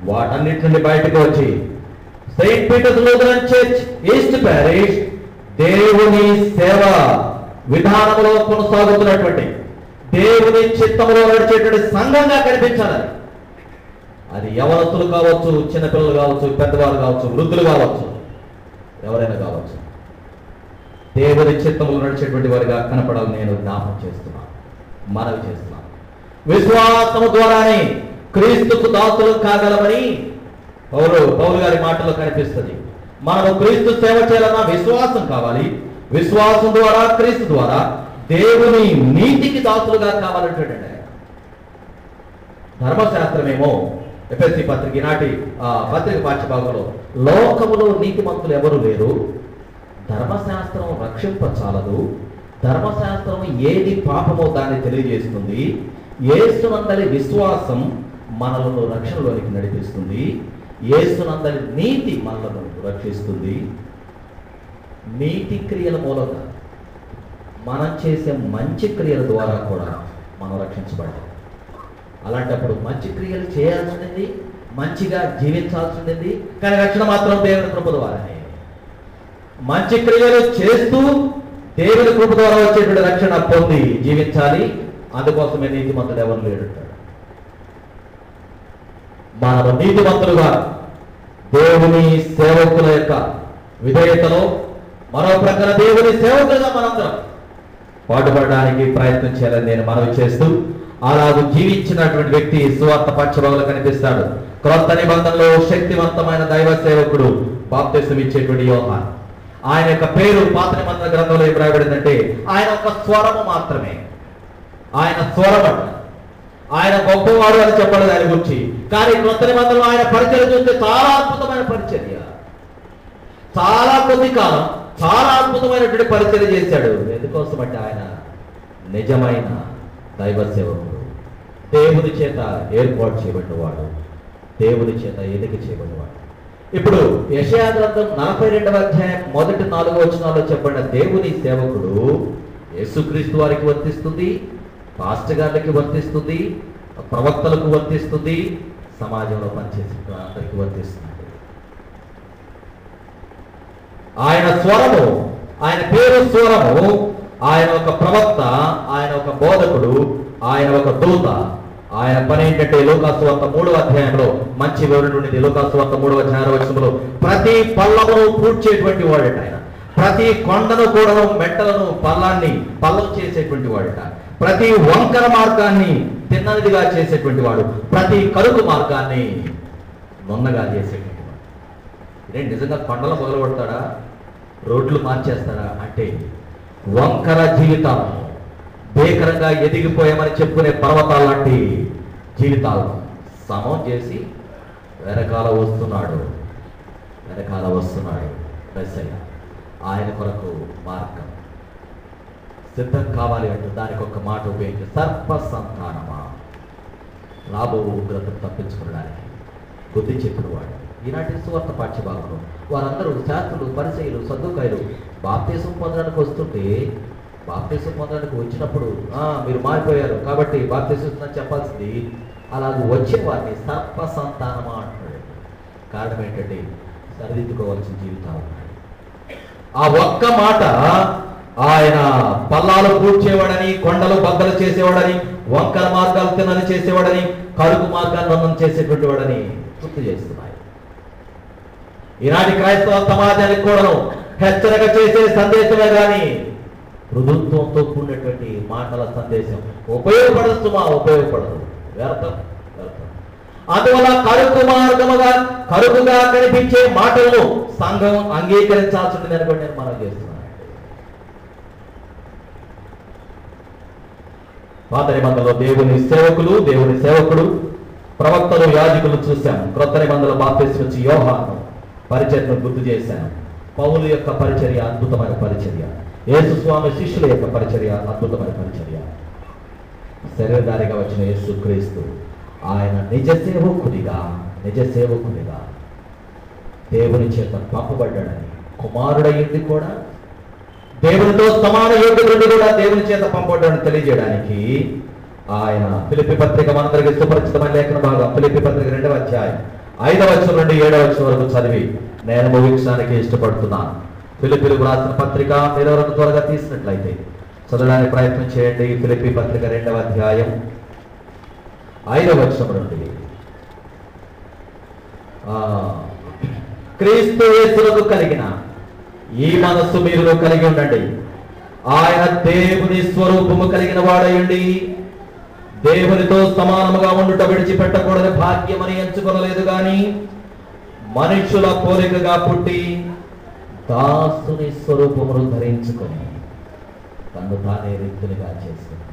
వాటన్నిటి నుండి బయటకు వచ్చి Saint Peter's Lutheran church east parish దేవుని సేవ విధానంలో కొనసాగుతున్నటువంటి, దేవుని చిత్తంలో నడిచేటువంటి సంఘంగా కనిపించాలని. అది యవనస్తులు కావచ్చు, చిన్నపిల్లలు కావచ్చు, పెద్దవాళ్ళు కావచ్చు, వృద్ధులు కావచ్చు, ఎవరైనా కావచ్చు, దేవుని చిత్తంలో నడిచేటువంటి వారిగా కనపడాలని నేను జ్ఞాపకం చేస్తున్నాను, మనవి చేస్తున్నాను. విశ్వాసము ద్వారానే క్రీస్తుకు దాసులు కాగలమని పౌలు గారి మాటలో కనిపిస్తుంది. మనము క్రీస్తు సేవ చేయాలన్నా విశ్వాసం కావాలి. విశ్వాసం ద్వారా, క్రీస్తు ద్వారా దేవుని నీతికి దాసులుగా కావాలంటాడు. ధర్మశాస్త్రమేమో ఎఫ్ఎస్సి పత్రిక, ఈనాటి పత్రిక పాఠ్యభాగంలో లోకములో నీతిమంతులు ఎవరు లేరు, ధర్మశాస్త్రం రక్షింపచాలదు, ధర్మశాస్త్రం ఏది పాపమో దాన్ని తెలియజేస్తుంది, యేసునందలి విశ్వాసం మనలను రక్షణలోనికి నడిపిస్తుంది, యేసునందలి నీతి మనలను రక్షిస్తుంది. నీతి క్రియల మూలంగా మనం చేసే మంచి క్రియల ద్వారా కూడా మనం రక్షించబడ్డాం. అలాంటప్పుడు మంచి క్రియలు చేయాల్సింది, మంచిగా జీవించాల్సింది, కానీ రక్షణ మాత్రం దేవుని కృప ద్వారానే. మంచి క్రియలు చేస్తూ దేవుని కృప ద్వారా వచ్చేటువంటి రక్షణ పొంది జీవించాలి. అందుకోసమే నీతిమంతుడు ఎవరు లేడుంటాడు. మనం నీతిమంతులుగా దేవుని సేవకుల యొక్క విధేయతలో, మరో ప్రకారం దేవుని సేవకులుగా మనందరం పాటుపడడానికి ప్రయత్నం చేయాలని నేను మనవి చేస్తూ, అలాగూ జీవించినటువంటి వ్యక్తి సువార్త పక్షభాగంలో కనిపిస్తాడు. క్రొత్త నిబంధనలో శక్తివంతమైన దైవ సేవకుడు బాప్తిసం ఇచ్చేటువంటి యోహాను. ఆయన యొక్క పేరు పాత నిబంధన గ్రంథంలో ఏం రాయబడిందంటే ఆయన ఒక స్వరము మాత్రమే. ఆయన స్వరమట, ఆయన గొప్పవాడు అని చెప్పలేదు ఆయన గురించి. కానీ క్రొత్త నిబంధనలో ఆయన పరిచర్య చూస్తే చాలా అద్భుతమైన పరిచర్య, చాలా కొద్ది కాలం చాలా అద్భుతమైనటువంటి పరిచర్య చేశాడు. ఎందుకోసం అంటే ఆయన నిజమైన దైవ సేవకుడు, దేవుని చేత ఏర్పాటు చేయబడినవాడు, దేవుని చేత ఎన్నిక చేయబడినవాడు. ఇప్పుడు యెషయా గ్రంథం 42వ అధ్యాయం 1-4 వచనాల్లో చెప్పబడిన దేవుని సేవకుడు యేసుక్రీస్తు వారికి వర్తిస్తుంది, పాస్టర్ గారికి వర్తిస్తుంది, ప్రవక్తలకు వర్తిస్తుంది, సమాజంలో పనిచేసే అందరికి వర్తిస్తుంది. ఆయన స్వరము, ఆయన పేరు స్వరము, ఆయన ఒక ప్రవక్త, ఆయన ఒక బోధకుడు, ఆయన ఒక దూత. ఆయన పని ఏంటంటే లూకాసు వార్త 3వ అధ్యాయంలో మంచి వివరణ ఉండింది. లూకాసు వార్త 3వ అధ్యాయం 6వ వచనంలో ప్రతి పల్లమును పూడ్చేటువంటి వాడట ఆయన. ప్రతి కొండను కూడాను మెట్టలను పల్లం చేసేటువంటి వాడట. ప్రతి వంకర మార్గాన్ని తిన్నదిగా చేసేటువంటి వాడు, ప్రతి కరుకు మార్గాన్ని నున్నగా చేసేటువంటి వాడు. ఇదే నిజంగా కొండలు మొదలుపెడతాడా, రోడ్లు మార్చేస్తాడా అంటే వంకర జీవితాలను, భీకరంగా ఎదిగిపోయామని చెప్పుకునే పర్వతాల లాంటి జీవితాలను సమం చేసి వెనకాల వస్తున్నాడు మెస్సయ్య. ఆయన కొరకు మార్గం సిద్ధం కావాలి అంటే దానికి ఒక మాట ఉపయోగించి, సర్ప సంతానమా, రాబో ఉగ్రతను తప్పించుకోవడానికి బుద్ధి చెప్పినవాడు. ఈనాటి సువార్త పాఠ్యభాగంలో వారందరూ శాస్త్రులు, పరిసయ్యులు, సద్దుకాయలు బాప్తిసం పొందడానికి వస్తుంటే, బాప్తిసం పొందడానికి వచ్చినప్పుడు మీరు మారిపోయారు కాబట్టి బాప్తిసం చెప్పాల్సింది, అలాగే వచ్చే వారిని సర్ప సంతానమా అంటున్నాడు. కారణం ఏంటంటే సరిదిద్దుకోవాల్సిన జీవితాలు ఉన్నాయి. ఆ ఒక్క మాట ఆయన పల్లాలు పూడ్చేవాడని, కొండలు బద్దలు చేసేవాడని, వంకర మార్గాలు తిన్నని చేసేవాడని, కరుకు మార్గాలు నందం చేసేటువంటి వాడని గుర్తు చేస్తున్నాయి. ఈనాటి క్రైస్తవ సమాజానికి కూడా హెచ్చరిక చేసే సందేశమే కానీ మృదుత్వంతో కూడినటువంటి మాటల సందేశం ఉపయోగపడదు, వ్యర్థం. అందువల్ల కరుకుగా కనిపించే మాటలను సంఘం అంగీకరించాల్సి ఉంటుంది అనుకోండి నేను మనం చేస్తున్నాను. పాత నిబంధనలో దేవుని సేవకుడు, ప్రవక్తలు, యాజకులు చూశాము. క్రొత్త నిబంధనలో బాప్తిసం ఇచ్చి యోహాను పరిచర్యను గుర్తు చేశాను. పౌలు యొక్క పరిచర్య అద్భుతమైన పరిచర్య, యేసు స్వామి శిష్యుల యొక్క పరిచర్య అద్భుతమైన పరిచర్య. శరీరధారిగా వచ్చిన యేసు క్రీస్తు ఆయన నిజ సేవకునిగా దేవుని చేత పంపబడ్డాడని, కుమారుడయ్యింది కూడా దేవునితో సమాన యోగ్యుడు కూడా దేవుని చేత పంపబడ్డాడని తెలియజేయడానికి ఆయన ఫిలిప్పీ పత్రిక మనందరికీ సుపరిచితమైన లేఖన భాగం ఫిలిప్పీ పత్రిక 2వ అధ్యాయం 5వ వచనం నుండి 7వ వచనం వరకు చదివి నేను ముగించడానికి ఇష్టపడుతున్నాను. ఫిలిప్పీలకు రాసిన పత్రిక మీరు ఎవరైనా త్వరగా తీసినట్లయితే చదవడానికి ప్రయత్నం చేయండి. ఫిలిప్పీ పత్రిక 2వ అధ్యాయం 5వ వచనం నుండి క్రీస్తు యేసులకు కలిగిన ఈ మనస్సు మీరు కలిగి ఉండండి. ఆయన దేవుని స్వరూపము కలిగిన వాడయండి. దేవునితో సమానముగా ఉండుట విడిచిపెట్టకూడని భాగ్యమని ఎంచుకొనలేదు గాని మనుషుల పోలికగా పుట్టి దాసుని స్వరూపమును ధరించుకొని తను తానే రిక్తునిగా చేసుకుని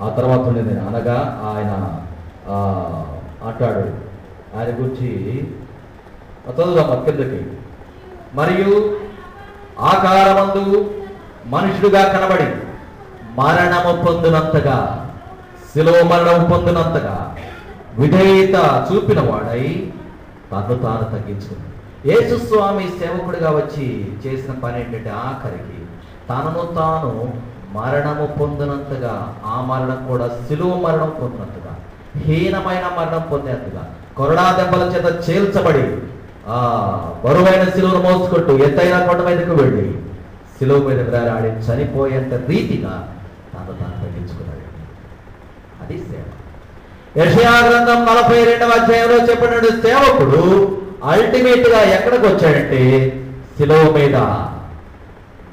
ఆ తర్వాత ఉండేది అనగా ఆయన అంటాడు ఆయన గురించి చదువుదాం కిందకి. మరియు ఆకారమందు మనుషుడుగా కనబడి మరణము పొందినంతగా శిలువ మరణము పొందినంతగా విధేయత చూపిన వాడై తను తాను తగ్గించుకుంది. యేసు స్వామి సేవకుడిగా వచ్చి చేసిన పని ఏంటంటే ఆఖరికి తనను తాను మరణము పొందినంతగా ఆ మరణం కూడా శిలువ మరణం పొందినంతగా హీనమైన మరణం పొందేంతగా కొరడా దెబ్బల చేత చేల్చబడి బరువైన శిలువను మోసుకుంటూ ఎత్తైన కొండ మీదకు వెళ్ళి శిలువ మీద విరాడి చనిపోయేంత రీతిగా తను తాను తగ్గించుకున్నాడు. అది సేవ. యెషయా గ్రంథం 42వ అధ్యాయంలో చెప్పినట్టు సేవకుడు అల్టిమేట్ గా ఎక్కడికి వచ్చాడంటే శిలువ మీద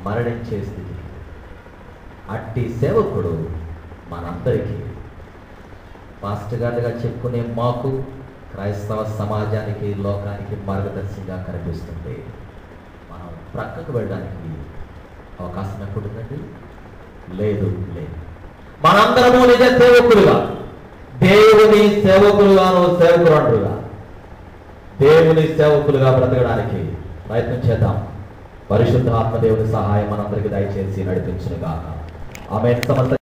మరణించే స్థితి. అట్టి సేవకుడు మనందరికీ పాస్టర్ గారుగా చెప్పుకునే మాకు క్రైస్తవ సమాజానికి లోకానికి మార్గదర్శిగా కనిపిస్తుంది. మనం ప్రక్కకు వెళ్ళడానికి అవకాశం ఎప్పుడుందండి? లేదు. మనందరము నిజ సేవకులుగా దేవుని సేవకులుగాను సేవకులంటుగా దేవుని సేవకులుగా బ్రతకడానికి ప్రయత్నం చేద్దాం. పరిశుద్ధ ఆత్మదేవుని సహాయం మనందరికీ దయచేసి నడిపించునుగాక. ఆమేన్. సమస్త